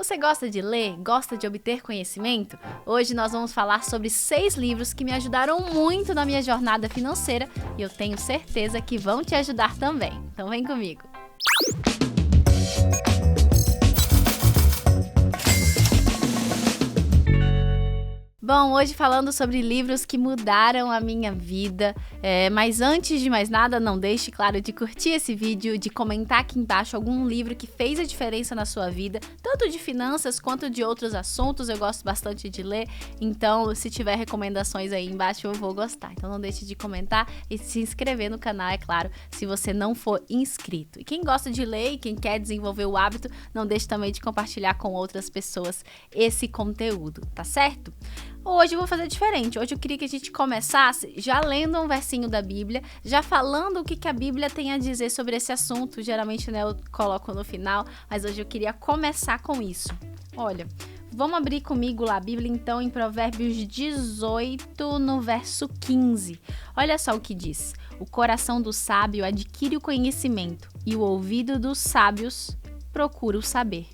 Você gosta de ler? Gosta de obter conhecimento? Hoje nós vamos falar sobre 6 livros que me ajudaram muito na minha jornada financeira e eu tenho certeza que vão te ajudar também. Então vem comigo! Bom, hoje falando sobre livros que mudaram a minha vida, mas antes de mais nada, não deixe, claro, de curtir esse vídeo, de comentar aqui embaixo algum livro que fez a diferença na sua vida, tanto de finanças quanto de outros assuntos, eu gosto bastante de ler, então se tiver recomendações aí embaixo eu vou gostar, então não deixe de comentar e se inscrever no canal, é claro, se você não for inscrito. E quem gosta de ler e quem quer desenvolver o hábito, não deixe também de compartilhar com outras pessoas esse conteúdo, tá certo? Hoje eu vou fazer diferente, hoje eu queria que a gente começasse já lendo um versinho da Bíblia, já falando o que a Bíblia tem a dizer sobre esse assunto, geralmente eu coloco no final, mas hoje eu queria começar com isso. Olha, vamos abrir comigo lá a Bíblia então em Provérbios 18, no verso 15. Olha só o que diz: o coração do sábio adquire o conhecimento e o ouvido dos sábios procura o saber.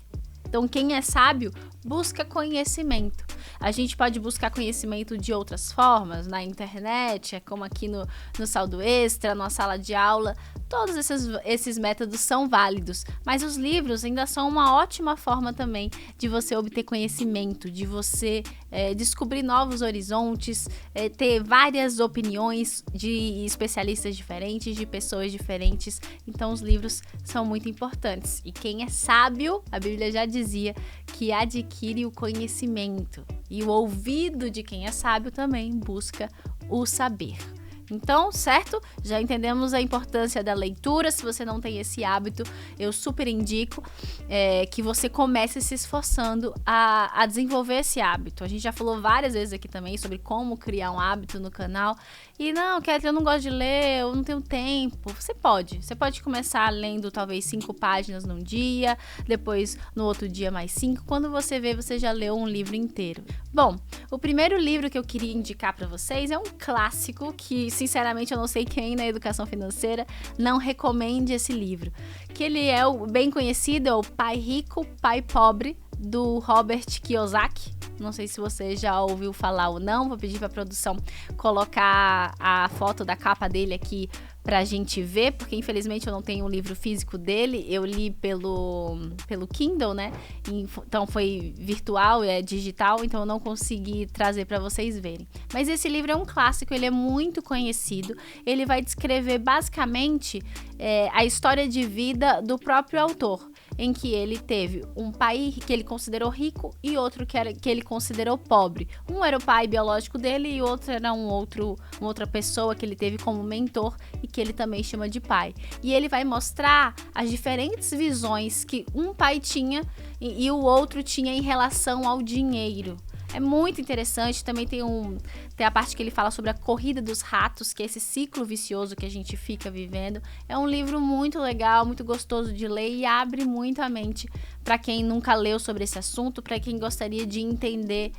Então, quem é sábio busca conhecimento. A gente pode buscar conhecimento de outras formas, na internet, como aqui no Saldo Extra, na sala de aula. Todos esses métodos são válidos, mas os livros ainda são uma ótima forma também de você obter conhecimento, de você descobrir novos horizontes, ter várias opiniões de especialistas diferentes, de pessoas diferentes. Então, os livros são muito importantes. E quem é sábio, a Bíblia já dizia que adquire o conhecimento. E o ouvido de quem é sábio também busca o saber. Então, certo? Já entendemos a importância da leitura. Se você não tem esse hábito, eu super indico que você comece se esforçando a desenvolver esse hábito. A gente já falou várias vezes aqui também sobre como criar um hábito no canal. E não, Kathleen, eu não gosto de ler, eu não tenho tempo. Você pode começar lendo talvez 5 páginas num dia, depois no outro dia mais 5. Quando você vê, você já leu um livro inteiro. Bom, o primeiro livro que eu queria indicar para vocês é um clássico que, sinceramente, eu não sei quem na educação financeira não recomende esse livro. Que ele é o bem conhecido, é o Pai Rico, Pai Pobre, do Robert Kiyosaki. Não sei se você já ouviu falar ou não. Vou pedir para a produção colocar a foto da capa dele aqui pra gente ver, porque infelizmente eu não tenho um livro físico dele, eu li pelo Kindle, né? Então foi virtual, é digital, então eu não consegui trazer para vocês verem. Mas esse livro é um clássico, ele é muito conhecido, ele vai descrever basicamente a história de vida do próprio autor, em que ele teve um pai que ele considerou rico e outro que ele considerou pobre. Um era o pai biológico dele e outro era uma outra pessoa que ele teve como mentor e que ele também chama de pai. E ele vai mostrar as diferentes visões que um pai tinha e o outro tinha em relação ao dinheiro. É muito interessante, também tem a parte que ele fala sobre a corrida dos ratos, que é esse ciclo vicioso que a gente fica vivendo. É um livro muito legal, muito gostoso de ler e abre muito a mente para quem nunca leu sobre esse assunto, para quem gostaria de entender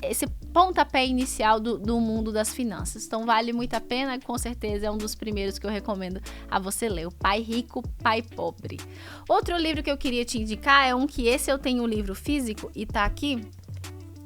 esse pontapé inicial do mundo das finanças. Então vale muito a pena, com certeza é um dos primeiros que eu recomendo a você ler, o Pai Rico, Pai Pobre. Outro livro que eu queria te indicar é um que esse eu tenho um livro físico e tá aqui,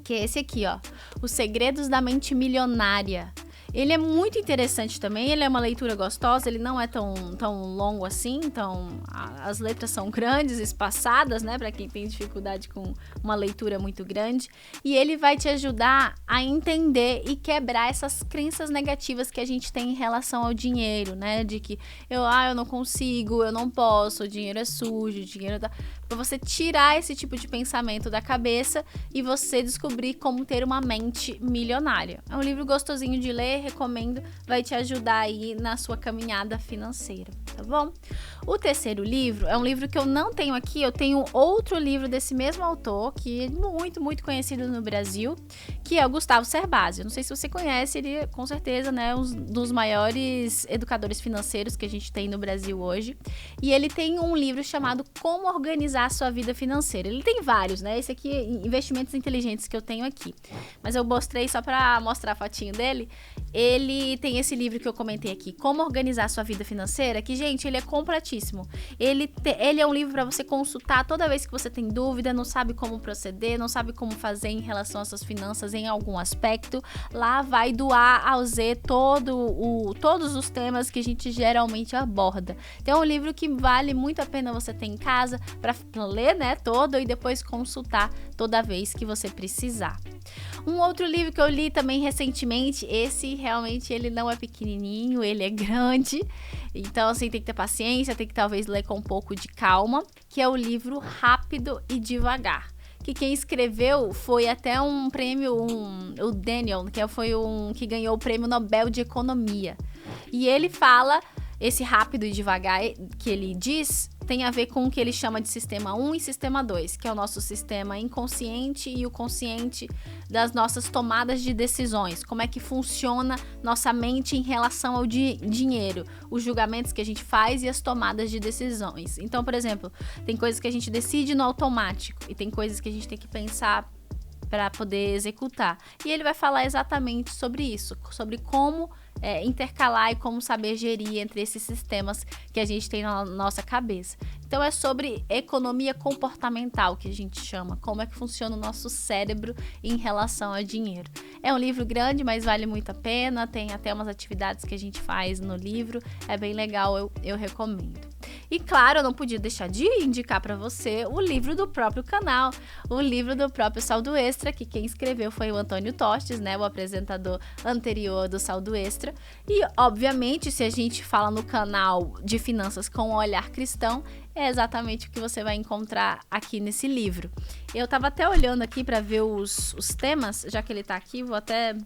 que é esse aqui, ó, Os Segredos da Mente Milionária. Ele é muito interessante também, ele é uma leitura gostosa, ele não é tão longo assim, então as letras são grandes, espaçadas, né, para quem tem dificuldade com uma leitura muito grande, e ele vai te ajudar a entender e quebrar essas crenças negativas que a gente tem em relação ao dinheiro, né, de que eu não consigo, eu não posso, o dinheiro é sujo, o dinheiro tá... Para você tirar esse tipo de pensamento da cabeça e você descobrir como ter uma mente milionária. É um livro gostosinho de ler, recomendo, vai te ajudar aí na sua caminhada financeira, tá bom? O terceiro livro é um livro que eu não tenho aqui, eu tenho outro livro desse mesmo autor, que é muito, muito conhecido no Brasil, que é o Gustavo Cerbasi. Eu não sei se você conhece, ele é, com certeza, né, um dos maiores educadores financeiros que a gente tem no Brasil hoje. E ele tem um livro chamado Como Organizar a Sua Vida Financeira. Ele tem vários, né? Esse aqui, Investimentos Inteligentes, que eu tenho aqui. Mas eu mostrei só para mostrar a fotinho dele. ele tem esse livro que eu comentei aqui, Como Organizar Sua Vida Financeira, que, gente, ele é completíssimo. Ele é um livro para você consultar toda vez que você tem dúvida, não sabe como proceder, não sabe como fazer em relação às suas finanças em algum aspecto. Lá vai do A ao Z todos os temas que a gente geralmente aborda. Então é um livro que vale muito a pena você ter em casa para ler, né, todo e depois consultar toda vez que você precisar. Um outro livro que eu li também recentemente, esse realmente ele não é pequenininho, ele é grande, então assim tem que ter paciência, tem que talvez ler com um pouco de calma, que é o livro Rápido e Devagar, que quem escreveu foi até um prêmio, o Daniel, que ganhou o prêmio Nobel de Economia, e ele fala, esse rápido e devagar que ele diz, tem a ver com o que ele chama de sistema 1 e sistema 2, que é o nosso sistema inconsciente e o consciente das nossas tomadas de decisões. Como é que funciona nossa mente em relação ao dinheiro, os julgamentos que a gente faz e as tomadas de decisões. Então, por exemplo, tem coisas que a gente decide no automático e tem coisas que a gente tem que pensar para poder executar. E ele vai falar exatamente sobre isso, sobre como intercalar e como saber gerir entre esses sistemas que a gente tem na nossa cabeça. Então é sobre economia comportamental, que a gente chama, como é que funciona o nosso cérebro em relação ao dinheiro. É um livro grande, mas vale muito a pena, tem até umas atividades que a gente faz no livro, é bem legal, eu recomendo. E claro, eu não podia deixar de indicar para você o livro do próprio canal, o livro do próprio Saldo Extra, que quem escreveu foi o Antônio Tostes, né, o apresentador anterior do Saldo Extra. E, obviamente, se a gente fala no canal de finanças com um olhar cristão, é exatamente o que você vai encontrar aqui nesse livro. Eu tava até olhando aqui para ver os temas, já que ele tá aqui, vou até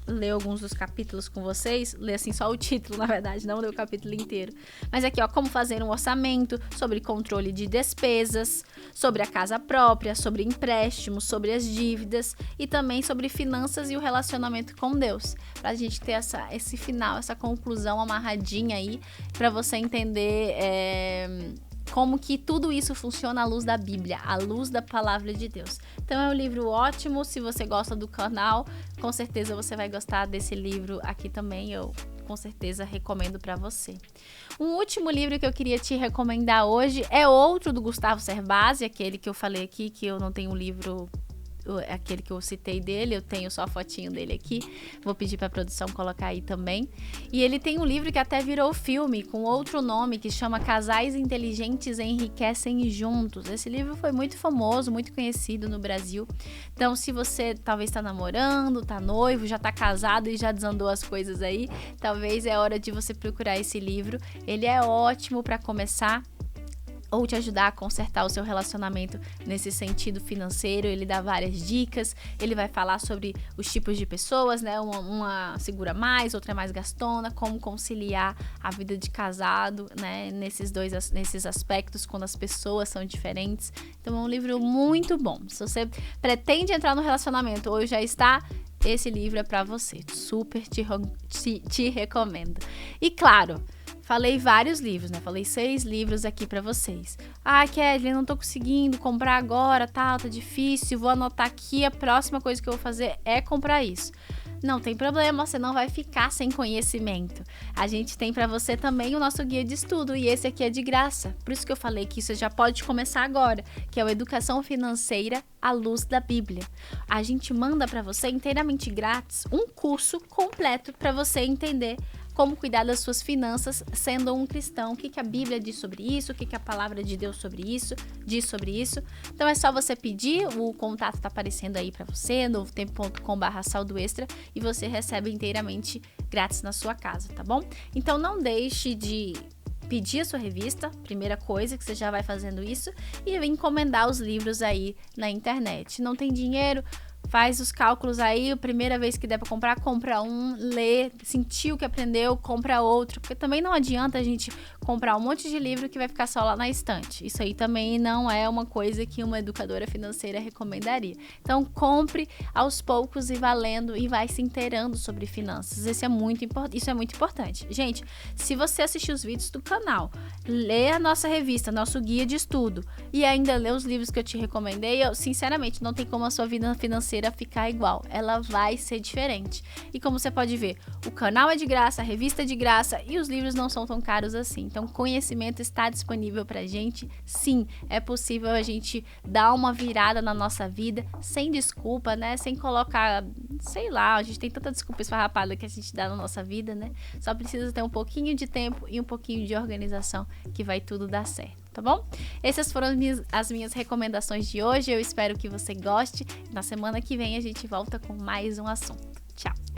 ler alguns dos capítulos com vocês, ler assim só o título, na verdade, não ler o capítulo inteiro. Mas aqui, ó, como fazer um orçamento, sobre controle de despesas, sobre a casa própria, sobre empréstimos, sobre as dívidas e também sobre finanças e o relacionamento com Deus. Pra gente ter esse final, essa conclusão amarradinha aí, pra você entender como que tudo isso funciona à luz da Bíblia, à luz da palavra de Deus. Então é um livro ótimo, se você gosta do canal, com certeza você vai gostar desse livro aqui também, eu com certeza recomendo para você. Um último livro que eu queria te recomendar hoje é outro do Gustavo Cerbasi, aquele que eu falei aqui, que eu não tenho um livro, aquele que eu citei dele, eu tenho só a fotinho dele aqui, vou pedir para a produção colocar aí também. E ele tem um livro que até virou filme, com outro nome, que chama Casais Inteligentes Enriquecem Juntos. Esse livro foi muito famoso, muito conhecido no Brasil. Então, se você talvez está namorando, está noivo, já está casado e já desandou as coisas aí, talvez é hora de você procurar esse livro. Ele é ótimo para começar, ou te ajudar a consertar o seu relacionamento nesse sentido financeiro. Ele dá várias dicas, ele vai falar sobre os tipos de pessoas, né? Uma segura mais, outra é mais gastona, como conciliar a vida de casado, né? Nesses aspectos, quando as pessoas são diferentes. Então é um livro muito bom. Se você pretende entrar no relacionamento ou já está, esse livro é para você. Super te recomendo. E claro, falei vários livros, né? Falei 6 livros aqui pra vocês. Ah, Kelly, não tô conseguindo comprar agora, tá difícil, vou anotar aqui, a próxima coisa que eu vou fazer é comprar isso. Não tem problema, você não vai ficar sem conhecimento. A gente tem pra você também o nosso guia de estudo e esse aqui é de graça. Por isso que eu falei que isso já pode começar agora, que é o Educação Financeira à Luz da Bíblia. A gente manda pra você inteiramente grátis um curso completo pra você entender como cuidar das suas finanças sendo um cristão, o que a Bíblia diz sobre isso, o que a palavra de Deus diz sobre isso. Então é só você pedir, o contato está aparecendo aí para você, novotempo.com/saldoextra, e você recebe inteiramente grátis na sua casa, tá bom? Então não deixe de pedir a sua revista, primeira coisa que você já vai fazendo isso, e encomendar os livros aí na internet. Não tem dinheiro? Faz os cálculos aí, a primeira vez que der pra comprar, compra um, lê, sentiu que aprendeu, compra outro. Porque também não adianta a gente comprar um monte de livro que vai ficar só lá na estante. Isso aí também não é uma coisa que uma educadora financeira recomendaria. Então, compre aos poucos e valendo e vai se inteirando sobre finanças. Isso é muito importante. Gente, se você assistir os vídeos do canal, lê a nossa revista, nosso guia de estudo e ainda lê os livros que eu te recomendei, eu, sinceramente, não tem como a sua vida financeira queira ficar igual, ela vai ser diferente. E como você pode ver, o canal é de graça, a revista é de graça e os livros não são tão caros assim. Então, conhecimento está disponível pra gente. Sim, é possível a gente dar uma virada na nossa vida sem desculpa, né? Sem colocar, sei lá, a gente tem tanta desculpa esfarrapada que a gente dá na nossa vida, né? Só precisa ter um pouquinho de tempo e um pouquinho de organização que vai tudo dar certo, tá bom? Essas foram as minhas recomendações de hoje. Eu espero que você goste. Na semana que vem a gente volta com mais um assunto. Tchau!